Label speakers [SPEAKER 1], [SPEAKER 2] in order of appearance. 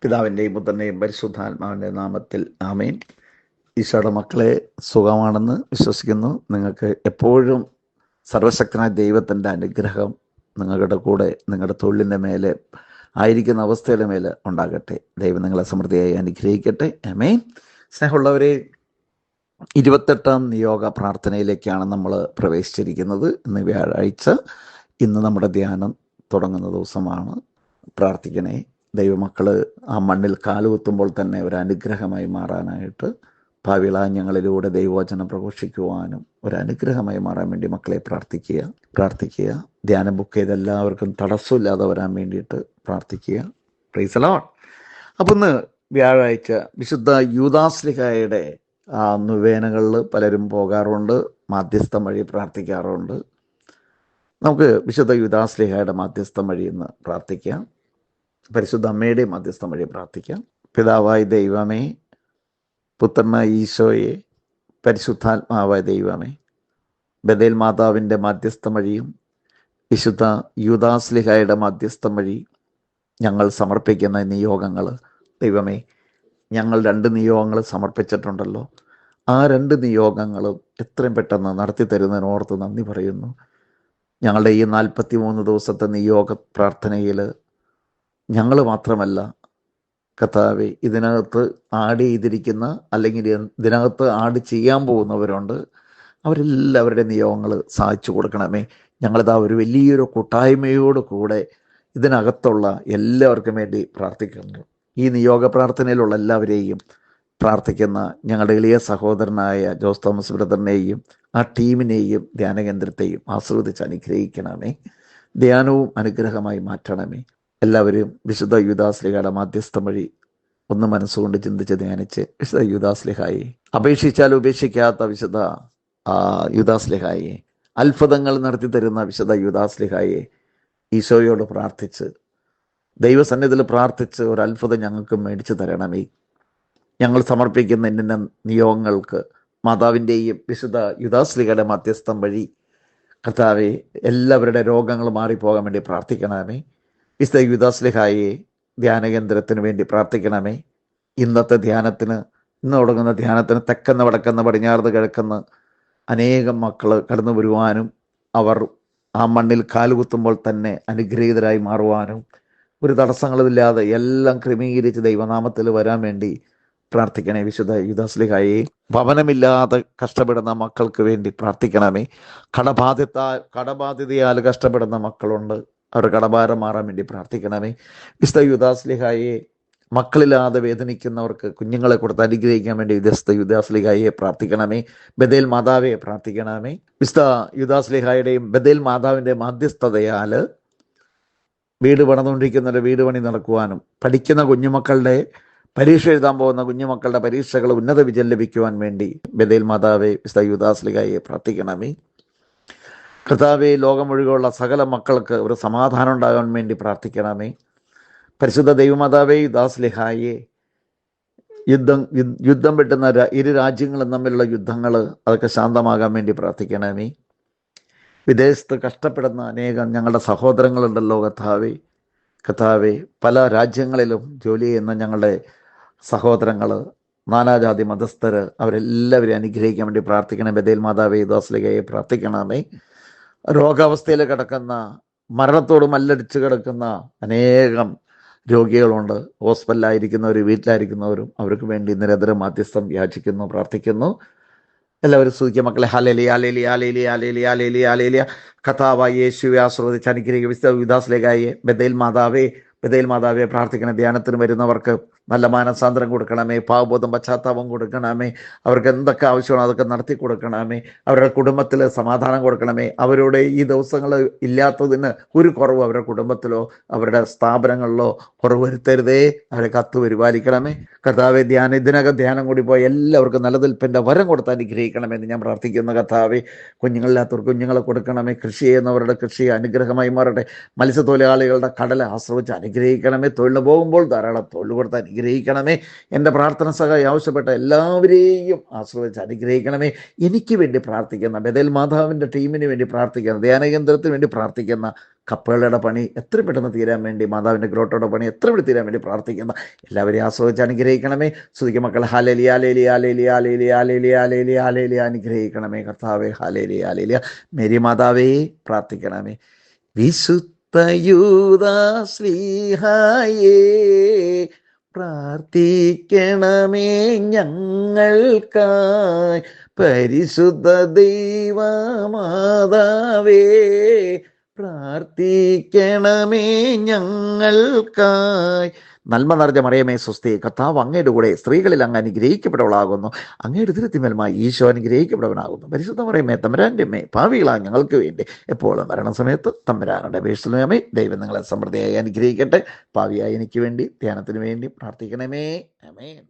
[SPEAKER 1] പിതാവിൻ്റെയും പുത്രൻ്റെയും പരിശുദ്ധാത്മാവിൻ്റെ നാമത്തിൽ ആമേൻ. ഈശോയുടെ മക്കളെ, സുഖമാണെന്ന് വിശ്വസിക്കുന്നു. നിങ്ങൾക്ക് എപ്പോഴും സർവശക്തനായ ദൈവത്തിൻ്റെ അനുഗ്രഹം നിങ്ങളുടെ കൂടെ, നിങ്ങളുടെ തൊഴിലിൻ്റെ മേലെ ആയിരിക്കുന്ന അവസ്ഥയുടെ മേലെ ഉണ്ടാകട്ടെ. ദൈവം നിങ്ങളെ സമൃദ്ധിയായി അനുഗ്രഹിക്കട്ടെ. ആമേൻ. സ്നേഹമുള്ളവരെ, 28ാം നിയോഗ പ്രാർത്ഥനയിലേക്കാണ് നമ്മൾ പ്രവേശിച്ചിരിക്കുന്നത്. ഇന്ന് വ്യാഴാഴ്ച. ഇന്ന് നമ്മുടെ ധ്യാനം തുടങ്ങുന്ന ദിവസമാണ്. പ്രാർത്ഥിക്കണേ. ദൈവമക്കൾ ആ മണ്ണിൽ കാലുകുത്തുമ്പോൾ തന്നെ ഒരു അനുഗ്രഹമായി മാറാനായിട്ട്, ഭാവികളായ ഞങ്ങളിലൂടെ ദൈവവചനം പ്രഘോഷിക്കുവാനും ഒരു അനുഗ്രഹമായി മാറാൻ വേണ്ടി മക്കളെ പ്രാർത്ഥിക്കുക. ധ്യാനം ബുക്ക് ചെയ്ത് എല്ലാവർക്കും തടസ്സമില്ലാതെ വരാൻ വേണ്ടിയിട്ട് പ്രാർത്ഥിക്കുക. Praise the Lord. അപ്പം ഇന്ന് വ്യാഴാഴ്ച വിശുദ്ധ യൂദാസ്ലിഹായുടെ നുവേനകളിൽ പലരും പോകാറുണ്ട്, മാധ്യസ്ഥം വഴി പ്രാർത്ഥിക്കാറുണ്ട്. നമുക്ക് വിശുദ്ധ യൂദാസ്ലിഹായുടെ മാധ്യസ്ഥം വഴി ഇന്ന് പ്രാർത്ഥിക്കാം. പരിശുദ്ധ അമ്മയുടെ മധ്യസ്ഥം വഴി പ്രാർത്ഥിക്കാം. പിതാവായ ദൈവമേ, പുത്രനായ ഈശോയെ, പരിശുദ്ധാത്മാവായ ദൈവമേ, ബഥേൽ മാതാവിൻ്റെ മധ്യസ്ഥം വഴിയും വിശുദ്ധ യൂദാസ്ലിഹായുടെ മധ്യസ്ഥം വഴി ഞങ്ങൾ സമർപ്പിക്കുന്ന നിയോഗങ്ങൾ, ദൈവമേ, ഞങ്ങൾ 2 നിയോഗങ്ങൾ സമർപ്പിച്ചിട്ടുണ്ടല്ലോ. ആ 2 നിയോഗങ്ങളും എത്രയും പെട്ടെന്ന് നടത്തി തരുന്നതിനോർത്ത് നന്ദി പറയുന്നു. ഞങ്ങളുടെ ഈ 43 ദിവസത്തെ നിയോഗ പ്രാർത്ഥനയിൽ ഞങ്ങൾ മാത്രമല്ല കർത്താവേ, ഇതിനകത്ത് ആഡ് ചെയ്തിരിക്കുന്ന അല്ലെങ്കിൽ ഇതിനകത്ത് ആഡ് ചെയ്യാൻ പോകുന്നവരുണ്ട്. അവരെല്ലാവരുടെ നിയോഗങ്ങൾ സാധിച്ചു കൊടുക്കണമേ. ഞങ്ങളിതാ ഒരു വലിയൊരു കൂട്ടായ്മയോട് കൂടെ ഇതിനകത്തുള്ള എല്ലാവർക്കും വേണ്ടി പ്രാർത്ഥിക്കുന്നു. ഈ നിയോഗ പ്രാർത്ഥനയിലുള്ള എല്ലാവരെയും പ്രാർത്ഥിക്കുന്ന ഞങ്ങളുടെ എളിയ സഹോദരനായ ജോസ് തോമസ് ബ്രദറിനെയും ആ ടീമിനെയും ധ്യാനകേന്ദ്രത്തെയും ആശീർവദിച്ച് അനുഗ്രഹിക്കണമേ. ധ്യാനവും അനുഗ്രഹമായി മാറ്റണമേ. എല്ലാവരും വിശുദ്ധ യൂദാസ്ലിഹയുടെ മാധ്യസ്ഥം വഴി ഒന്ന് മനസ്സുകൊണ്ട് ചിന്തിച്ച് ധ്യാനിച്ച് വിശുദ്ധ യൂദാസ്ലിഹായെ, അപേക്ഷിച്ചാൽ ഉപേക്ഷിക്കാത്ത വിശുദ്ധ യൂദാസ്ലിഹായെ, അത്ഭുതങ്ങൾ നടത്തി തരുന്ന വിശുദ്ധ യൂദാസ്ലിഹായെ ഈശോയോട് പ്രാർത്ഥിച്ച്, ദൈവസന്നിധിയിൽ പ്രാർത്ഥിച്ച് ഒരു അത്ഭുതം ഞങ്ങൾക്ക് മേടിച്ചു തരണമേ. ഞങ്ങൾ സമർപ്പിക്കുന്ന ഇന്ന നിയോഗങ്ങൾക്ക് മാതാവിൻ്റെയും വിശുദ്ധ യൂദാസ്ലിഹയുടെ മധ്യസ്ഥം വഴി കർത്താവെ എല്ലാവരുടെ രോഗങ്ങൾ മാറിപ്പോകാൻ വേണ്ടി പ്രാർത്ഥിക്കണമേ. വിശുദ്ധ യൂദാസ്ലിഹായെ ധ്യാനകേന്ദ്രത്തിന് വേണ്ടി പ്രാർത്ഥിക്കണമേ. ഇന്ന് തുടങ്ങുന്ന ധ്യാനത്തിന് തെക്കെന്ന് വടക്കെന്ന് പടിഞ്ഞാറ് കിഴക്കെന്ന് അനേകം മക്കൾ കടന്നു വരുവാനും അവർ ആ മണ്ണിൽ കാലുകുത്തുമ്പോൾ തന്നെ അനുഗ്രഹീതരായി മാറുവാനും ഒരു തടസ്സങ്ങളുമില്ലാതെ എല്ലാം ക്രമീകരിച്ച് ദൈവനാമത്തിൽ വരാൻ വേണ്ടി പ്രാർത്ഥിക്കണേ. വിശുദ്ധ യൂദാസ്ലിഹായെ, ഭവനമില്ലാതെ കഷ്ടപ്പെടുന്ന മക്കൾക്ക് വേണ്ടി പ്രാർത്ഥിക്കണമേ. കടബാധ്യതയാൽ കഷ്ടപ്പെടുന്ന മക്കളുണ്ട്, അവരുടെ കടഭാരം മാറാൻ വേണ്ടി പ്രാർത്ഥിക്കണമേ. വിശുദ്ധ യൂദാസ്ലിഹായെ, മക്കളില്ലാതെ വേദനിക്കുന്നവർക്ക് കുഞ്ഞുങ്ങളെ കൊടുത്ത് അനുഗ്രഹിക്കാൻ വേണ്ടി വിശുദ്ധ യൂദാസ്ലിഹായെ പ്രാർത്ഥിക്കണമേ. ബഥേൽ മാതാവെ പ്രാർത്ഥിക്കണമേ. വിശുദ്ധ യൂദാസ്ലിഹായുടെയും ബഥേൽ മാതാവിൻ്റെ മധ്യസ്ഥതയാൽ വീട് പണിതുകൊണ്ടിരിക്കുന്നവരുടെ വീട് പണി നടക്കുവാനും, പഠിക്കുന്ന കുഞ്ഞുമക്കളുടെ പരീക്ഷ എഴുതാൻ പോകുന്ന കുഞ്ഞുമക്കളുടെ പരീക്ഷകൾ ഉന്നത വിജയം ലഭിക്കുവാൻ വേണ്ടി ബഥേൽ മാതാവെ വിശുദ്ധ യൂദാസ്ലിഹായെ പ്രാർത്ഥിക്കണമേ. കർത്താവെ, ലോകം മുഴുവനുള്ള സകല മക്കൾക്ക് ഒരു സമാധാനം ഉണ്ടാകാൻ വേണ്ടി പ്രാർത്ഥിക്കണമേ. പരിശുദ്ധ ദൈവമാതാവേ യൂദാസ്ലിഹായെ, യുദ്ധം വെട്ടുന്ന ഇരു രാജ്യങ്ങളും തമ്മിലുള്ള യുദ്ധങ്ങൾ അതൊക്കെ ശാന്തമാകാൻ വേണ്ടി പ്രാർത്ഥിക്കണമേ. വിദേശത്ത് കഷ്ടപ്പെടുന്ന അനേകം ഞങ്ങളുടെ സഹോദരങ്ങളുണ്ടല്ലോ കർത്താവെ, പല രാജ്യങ്ങളിലും ജോലി ചെയ്യുന്ന ഞങ്ങളുടെ സഹോദരങ്ങൾ, നാനാജാതി മതസ്ഥർ, അവരെല്ലാവരെയും അനുഗ്രഹിക്കാൻ വേണ്ടി പ്രാർത്ഥിക്കണേ. ബഥേൽ മാതാവേ യൂദാസ്ലിഹായെ പ്രാർത്ഥിക്കണമേ. രോഗാവസ്ഥയിൽ കിടക്കുന്ന, മരണത്തോട് മല്ലടിച്ച് കിടക്കുന്ന അനേകം രോഗികളുണ്ട്. ഹോസ്പിറ്റലിലായിരിക്കുന്നവരും വീട്ടിലായിരിക്കുന്നവരും അവർക്ക് വേണ്ടി നിരന്തരം മാധ്യസ്ഥം യാചിക്കുന്നു, പ്രാർത്ഥിക്കുന്നു. എല്ലാവരും സ്തുതിക്കുക മക്കളെ. Hallelujah, hallelujah, hallelujah, hallelujah, hallelujah, hallelujah. കർത്താവായ യേശുവേ ആശീർവദിച്ച് അനുഗ്രഹിക്കുക. വിശുദ്ധ യൂദാസ്ലിഹായെ, ബഥേൽ മാതാവെ പ്രാർത്ഥിക്കണേ. ധ്യാനത്തിന് വരുന്നവർക്ക് നല്ല മാനസാന്തരം കൊടുക്കണമേ, പാവബോധം പശ്ചാത്താപം കൊടുക്കണമേ. അവർക്ക് എന്തൊക്കെ ആവശ്യമാണോ അതൊക്കെ നടത്തി കൊടുക്കണമേ. അവരുടെ കുടുംബത്തിൽ സമാധാനം കൊടുക്കണമേ. അവരുടെ ഈ ദിവസങ്ങൾ ഇല്ലാത്തതിന് ഒരു കുറവ് അവരുടെ കുടുംബത്തിലോ അവരുടെ സ്ഥാപനങ്ങളിലോ കുറവ് വരുത്തരുതേ. അവരെ കത്ത് പരിപാലിക്കണമേ. കർത്താവെ, ഇതിനകം ധ്യാനം കൂടി പോയി എല്ലാവർക്കും നിലനിൽപ്പിൻ്റെ വരം കൊടുത്ത് അനുഗ്രഹിക്കണമെന്ന് ഞാൻ പ്രാർത്ഥിക്കുന്നു. കർത്താവെ, കുഞ്ഞുങ്ങളില്ലാത്തവർക്ക് കുഞ്ഞുങ്ങളെ കൊടുക്കണമേ. കൃഷി ചെയ്യുന്നവരുടെ കൃഷി അനുഗ്രഹമായി മാറട്ടെ. മത്സ്യത്തൊഴിലാളികളുടെ കടലെ ആശ്രയിച്ച് അനുഗ്രഹിക്കണമേ. തൊഴിലിന് പോകുമ്പോൾ ധാരാളം തൊഴിൽ കൊടുത്ത് അനുഗ്രഹിക്കണമേ. എൻ്റെ പ്രാർത്ഥന സഹായം ആവശ്യപ്പെട്ട എല്ലാവരെയും ആശ്രയിച്ച് അനുഗ്രഹിക്കണമേ. എനിക്ക് വേണ്ടി പ്രാർത്ഥിക്കുന്ന ബഥേൽ മാതാവിൻ്റെ ടീമിന് വേണ്ടി പ്രാർത്ഥിക്കുന്ന, ധ്യാനകേന്ദ്രത്തിന് വേണ്ടി പ്രാർത്ഥിക്കുന്ന കപ്പകളുടെ പണി എത്ര പെട്ടെന്ന് തീരാൻ വേണ്ടി, മാതാവിൻ്റെ ഗ്രോട്ടോയുടെ പണി എത്ര പെട്ടെന്ന് തീരാൻ വേണ്ടി പ്രാർത്ഥിക്കുന്ന എല്ലാവരെയും ആസ്വദിച്ച് അനുഗ്രഹിക്കണമേ. സ്തുതിക്ക് മക്കൾ hallelujah hallelujah hallelujah hallelujah hallelujah hallelujah hallelujah. അനുഗ്രഹിക്കണമേ കർത്താവേ. Hallelujah hallelujah. മേരി മാതാവേ പ്രാർത്ഥിക്കണമേ. വിശുദ്ധ യൂദാശ്ലീഹായേ പ്രാർത്ഥിക്കണമേ ഞങ്ങൾക്കായി. പരിശുദ്ധ ദൈവമാതാവേ പ്രാർത്ഥിക്കണമേ ഞങ്ങൾക്കായി. നന്മ നിറഞ്ഞ മറിയമേ സ്വസ്തി, കർത്താവ് അങ്ങയുടെ കൂടെ സ്ത്രീകളിൽ അങ്ങ് അനുഗ്രഹിക്കപ്പെട്ടവളാകുന്നു. അങ്ങയുടെ തിരുത്തിന്മേൽമായി ഈശോ അനുഗ്രഹിക്കപ്പെട്ടവനാകുന്നു. പരിശുദ്ധ മറിയമേ തമ്പുരാൻ്റെ അമ്മേ, പാപികളായ ഞങ്ങൾക്ക് വേണ്ടി എപ്പോഴും മരണസമയത്ത് തമ്പുരാനുടെ അപേക്ഷിതമേ. ദൈവം നിങ്ങളെ സമൃദ്ധിയായി അനുഗ്രഹിക്കട്ടെ. പാപിയായി എനിക്ക് വേണ്ടി ധ്യാനത്തിന് വേണ്ടി പ്രാർത്ഥിക്കണമേ. ആമേൻ.